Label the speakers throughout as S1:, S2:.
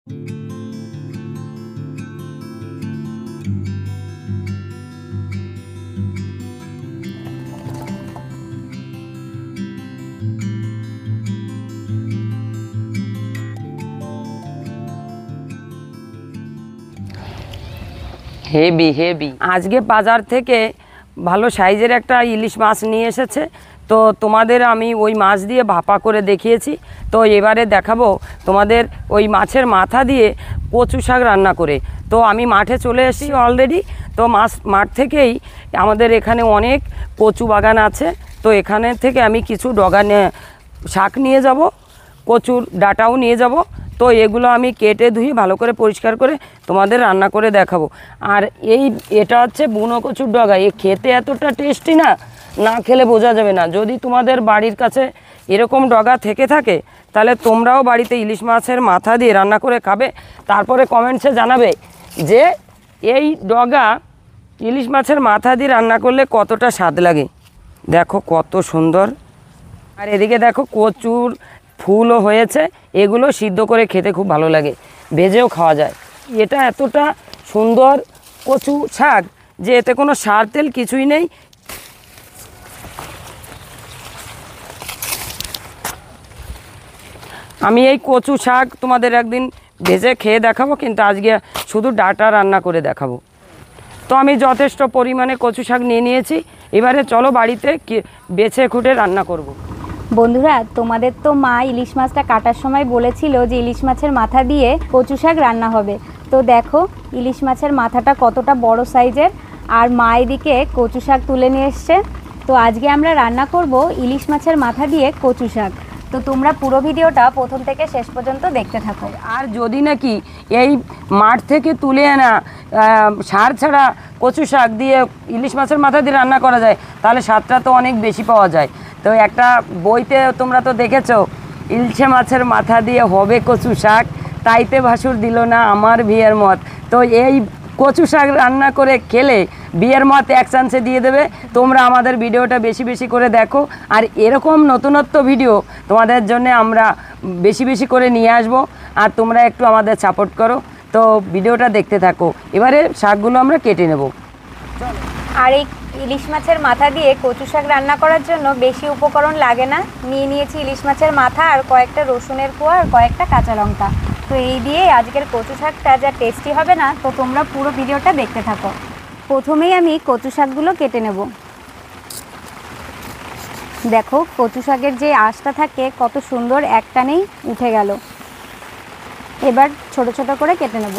S1: Heavy heavy. আজকে বাজার থেকে ভালো সাইজের একটা ইলিশ মাছ নিয়ে এসেছে, তো তোমাদের আমি ওই মাছ দিয়ে ভাপা করে দেখিয়েছি। তো এবারে দেখাবো তোমাদের ওই মাছের মাথা দিয়ে কচু শাক রান্না করে। তো আমি মাঠে চলে এসেছি অলরেডি। তো মাঠ থেকেই আমাদের এখানে অনেক কচু বাগান আছে, তো এখানে থেকে আমি কিছু শাক নিয়ে যাব, কচুর ডাঁটাও নিয়ে যাব। তো এগুলো আমি কেটে ধুয়ে ভালো করে পরিষ্কার করে তোমাদের রান্না করে দেখাবো। আর এটা হচ্ছে বুনো কচুর ডগা। খেতে এতটা টেস্টি না খেলে বোঝা যাবে না। যদি তোমাদের বাড়ির কাছে এরকম ডগা থেকে থাকে তাহলে তোমরাও বাড়িতে ইলিশ মাছের মাথা দিয়ে রান্না করে খাবে, তারপরে কমেন্টসে জানাবে যে এই ডগা ইলিশ মাছের মাথা দিয়ে রান্না করলে কতটা স্বাদ লাগে। দেখো কত সুন্দর। আর এদিকে দেখো কচুর ফুলও হয়েছে, এগুলো সিদ্ধ করে খেতে খুব ভালো লাগে, ভেজেও খাওয়া যায়। এটা এতটা সুন্দর কচু শাক যে এতে কোনো সার তেল কিছুই নেই। আমি এই কচু শাক তোমাদের একদিন ভেজে খেয়ে দেখাবো, কিন্তু আজকে শুধু ডাঁটা রান্না করে দেখাবো। তো আমি যথেষ্ট পরিমাণে কচু শাক নিয়ে নিয়েছি। এবারে চলো বাড়িতে বেছে খুঁটে রান্না করব।
S2: বন্ধুরা, তোমাদের তো মা ইলিশ মাছটা কাটার সময় বলেছিল যে ইলিশ মাছের মাথা দিয়ে কচু শাক রান্না হবে। তো দেখো ইলিশ মাছের মাথাটা কতটা বড় সাইজের, আর মা এদিকে কচু শাক তুলে নিয়ে এসছে। তো আজকে আমরা রান্না করব ইলিশ মাছের মাথা দিয়ে কচু শাক। তো তোমরা পুরো ভিডিওটা প্রথম থেকে শেষ পর্যন্ত দেখতে থাকো।
S1: আর যদি নাকি এই মাঠ থেকে তুলে আনা সার ছাড়া কচু শাক দিয়ে ইলিশ মাছের মাথা দিয়ে রান্না করা যায় তাহলে স্বাদটা তো অনেক বেশি পাওয়া যায়। তো একটা বইতে তোমরা তো দেখেছো, ইলশে মাছের মাথা দিয়ে হবে কচু শাক, তাইতে ভাসুর দিল না আমার বিয়ের মত। তো এই কচু শাক রান্না করে খেলে বিয়ের মত এক চান্সে দিয়ে দেবে। তোমরা আমাদের ভিডিওটা বেশি বেশি করে দেখো, আর এরকম নতুনত্ব ভিডিও তোমাদের জন্য আমরা বেশি বেশি করে নিয়ে আসবো, আর তোমরা একটু আমাদের সাপোর্ট করো। তো ভিডিওটা দেখতে থাকো। এবারে শাকগুলো আমরা কেটে নেব।
S2: আর এই ইলিশ মাছের মাথা দিয়ে কচু শাক রান্না করার জন্য বেশি উপকরণ লাগে না। নিয়ে নিয়েছি ইলিশ মাছের মাথা আর কয়েকটা রসুনের কোয়া আর কয়েকটা কাঁচা লঙ্কা। তো এই দিয়ে আজকের কচু শাকটা যা টেস্টি হবে না, তো তোমরা পুরো ভিডিওটা দেখতে থাকো। প্রথমেই আমি কচু শাকগুলো কেটে নেব। দেখো কচু শাকের যে আঁশটা থাকে কত সুন্দর একটানেই উঠে গেল। এবার ছোট ছোট করে কেটে নেব।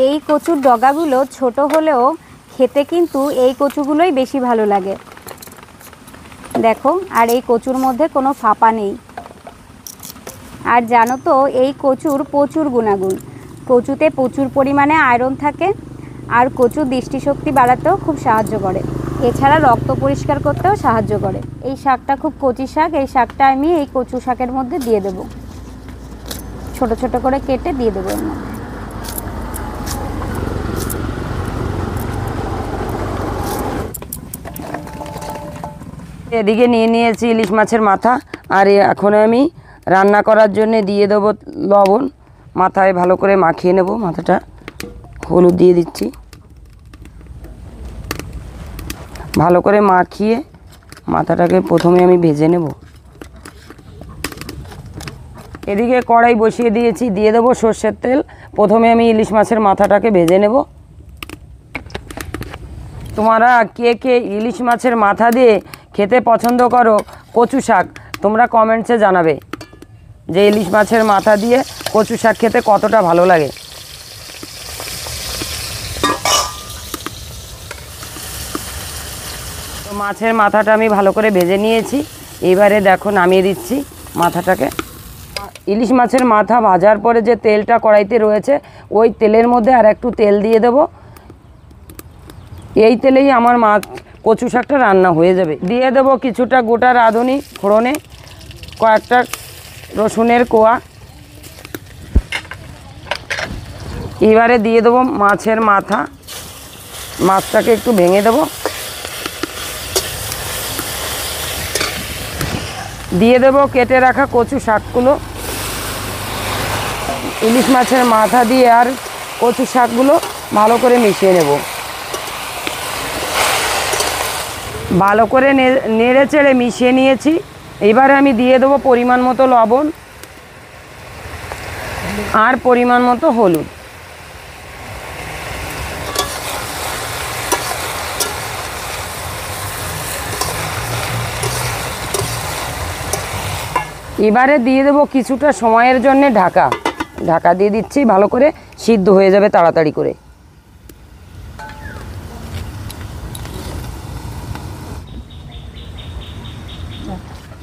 S2: এই কচুর ডগাগুলো ছোট হলেও খেতে কিন্তু এই কচুগুলোই বেশি ভালো লাগে। দেখো, আর এই কচুর মধ্যে কোনো ফাঁপা নেই। আর জানো তো এই কচুর প্রচুর গুণাগুণ। কচুতে প্রচুর পরিমাণে আয়রন থাকে, আর কচু দৃষ্টিশক্তি বাড়াতেও খুব সাহায্য করে। এছাড়া রক্ত পরিষ্কার করতেও সাহায্য করে। এই শাকটা খুব কচি শাক। এই শাকটা আমি এই কচু শাকের মধ্যে দিয়ে দেব। ছোট ছোট করে কেটে দিয়ে দেবো এর মধ্যে।
S1: এদিকে নিয়ে নিয়েছি ইলিশ মাছের মাথা, আর এখন আমি রান্না করার জন্য দিয়ে দেবো লবণ। মাথায় ভালো করে মাখিয়ে নেব। মাথাটা হলুদ দিয়ে দিচ্ছি। ভালো করে মাখিয়ে মাথাটাকে প্রথমে আমি ভেজে নেব। এদিকে কড়াই বসিয়ে দিয়েছি, দিয়ে দেবো সর্ষের তেল। প্রথমে আমি ইলিশ মাছের মাথাটাকে ভেজে নেব। তোমরা কে কে ইলিশ মাছের মাথা দিয়ে খেতে পছন্দ করো কচু শাক, তোমরা কমেন্টসে জানাবে যে ইলিশ মাছের মাথা দিয়ে কচু শাক খেতে কতটা ভালো লাগে। তো মাছের মাথাটা আমি ভালো করে ভেজে নিয়েছি। এবারে দেখো নামিয়ে দিচ্ছি মাথাটাকে। ইলিশ মাছের মাথা ভাজার পরে যে তেলটা কড়াইতে রয়েছে ওই তেলের মধ্যে আর একটু তেল দিয়ে দেব। এই তেলেই আমার কচু শাকটা রান্না হয়ে যাবে। দিয়ে দেব কিছুটা গোটা রাঁধুনি ফোড়নে, কয়েকটা রসুনের কোয়া। এবারে দিয়ে দেবো মাছের মাথা। মাছটাকে একটু ভেঙে দেব। দিয়ে দেব কেটে রাখা কচু শাকগুলো। ইলিশ মাছের মাথা দিয়ে আর কচু শাকগুলো ভালো করে মিশিয়ে নেব। ভালো করে নেড়ে চেড়ে মিশিয়ে নিয়েছি। এবারে আমি দিয়ে দেবো পরিমাণ মতো লবণ আর পরিমাণ মতো হলুদ। এবারে দিয়ে দেবো কিছুটা সময়ের জন্য ঢাকা দিয়ে দিচ্ছি, ভালো করে সিদ্ধ হয়ে যাবে তাড়াতাড়ি করে।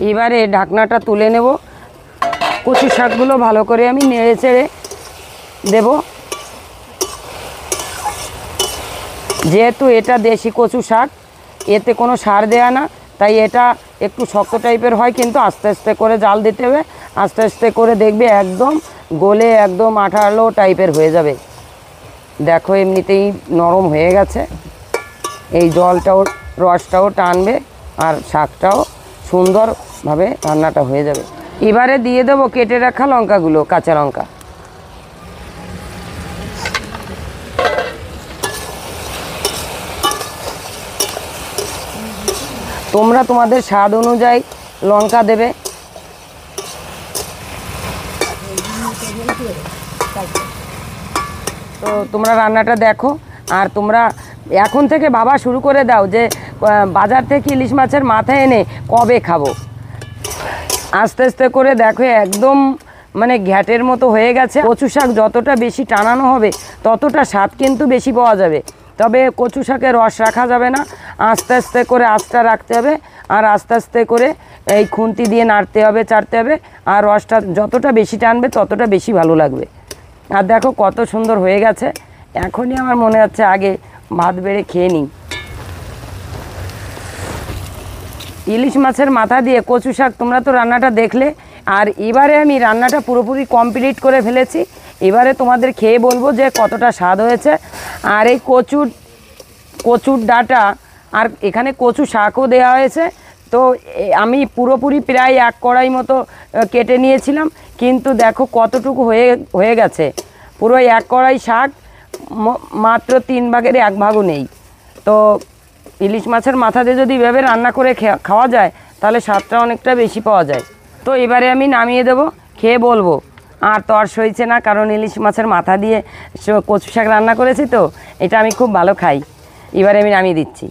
S1: এবারে ঢাকনাটা তুলে নেব। কচু শাকগুলো ভালো করে আমি নেড়ে চেড়ে দেব। যেহেতু এটা দেশি কচু শাক, এতে কোনো সার দেয়া না, তাই এটা একটু শক্ত টাইপের হয়, কিন্তু আস্তে আস্তে করে জাল দিতে হবে। আস্তে আস্তে করে দেখবে একদম গলে একদম আঠালো টাইপের হয়ে যাবে। দেখো এমনিতেই নরম হয়ে গেছে। এই জলটাও রসটাও টানবে আর শাকটাও সুন্দরভাবে রান্নাটা হয়ে যাবে। এবারে দিয়ে দেবো কেটে রাখা লঙ্কাগুলো, কাঁচা লঙ্কা। তোমরা তোমাদের স্বাদ অনুযায়ী লঙ্কা দেবে। তো তোমরা রান্নাটা দেখো, আর তোমরা এখন থেকে ভাবা শুরু করে দাও যে বাজার থেকে ইলিশ মাছের মাথা এনে কবে খাবো। আস্তে আস্তে করে দেখো একদম মানে ঘ্যাটের মতো হয়ে গেছে। কচু শাক যতটা বেশি টানানো হবে ততটা স্বাদ কিন্তু বেশি পাওয়া যাবে। তবে কচু শাকে রস রাখা যাবে না, আস্তে আস্তে করে আঁচটা রাখতে হবে, আর আস্তে আস্তে করে এই খুন্তি দিয়ে নাড়তে হবে, চাড়তে হবে। আর রসটা যতটা বেশি টানবে ততটা বেশি ভালো লাগবে। আর দেখো কত সুন্দর হয়ে গেছে। এখনই আমার মনে হচ্ছে আগে ভাত বেড়ে খেয়ে নিই। ইলিশ মাছের মাথা দিয়ে কচু শাক তোমরা তো রান্নাটা দেখলে, আর এবারে আমি রান্নাটা পুরোপুরি কমপ্লিট করে ফেলেছি। এবারে তোমাদের খেয়ে বলবো যে কতটা স্বাদ হয়েছে। আর এই কচুর ডাঁটা আর এখানে কচু শাকও দেওয়া হয়েছে। তো আমি পুরোপুরি প্রায় 1 কড়াই মতো কেটে নিয়েছিলাম, কিন্তু দেখো কতটুকু হয়ে গেছে। পুরো 1 কড়াই শাক, মাত্র 3 ভাগের 1 ভাগও নেই। তো ইলিশ মাছের মাথা দিয়ে যদি এভাবে রান্না করে খাওয়া যায় তাহলে স্বাদটা অনেকটা বেশি পাওয়া যায়। তো এবারে আমি নামিয়ে দেবো, খেয়ে বলবো আর তর সইছে না, কারণ ইলিশ মাছের মাথা দিয়ে কচু শাক রান্না করেছি, তো এটা আমি খুব ভালো খাই। এবারে আমি নামিয়ে দিচ্ছি।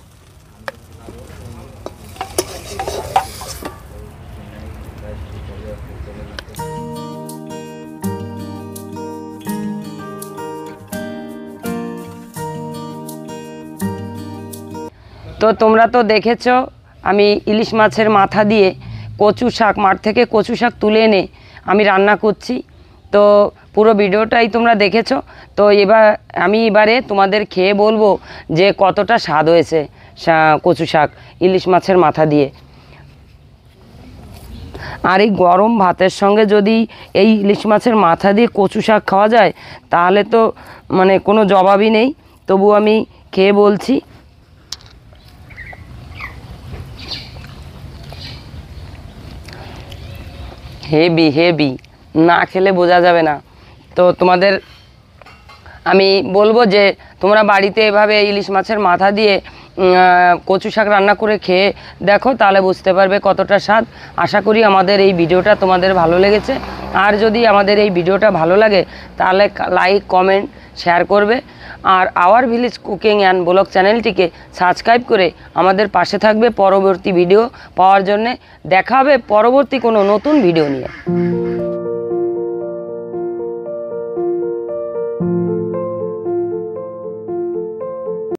S1: তো তোমরা তো দেখেছো আমি ইলিশ মাছের মাথা দিয়ে কচু শাক, মাঠ থেকে কচু শাক তুলে এনে আমি রান্না করছি। তো পুরো ভিডিওটাই তোমরা দেখেছো। তো এবারে তোমাদের খেয়ে বলবো যে কতটা স্বাদ হয়েছে কচু শাক ইলিশ মাছের মাথা দিয়ে। আর এই গরম ভাতের সঙ্গে যদি এই ইলিশ মাছের মাথা দিয়ে কচু শাক খাওয়া যায় তাহলে তো মানে কোনো জবাবই নেই। তবু আমি খেয়ে বলছি। হেভি না খেলে বোঝা যাবে না। তো তোমাদের আমি বলবো যে তোমরা বাড়িতে এভাবে ইলিশ মাছের মাথা দিয়ে কচু শাক রান্না করে খেয়ে দেখো, তাহলে বুঝতে পারবে কতটা স্বাদ। আশা করি আমাদের এই ভিডিওটা তোমাদের ভালো লেগেছে। আর যদি আমাদের এই ভিডিওটা ভালো লাগে তাহলে লাইক, কমেন্ট, শেয়ার করবে। আর our village cooking and vlog চ্যানেলটিকে সাবস্ক্রাইব করে আমাদের পাশে থাকবে পরবর্তী ভিডিও পাওয়ার জন্যে। দেখা হবে পরবর্তী কোনো নতুন ভিডিও নিয়ে।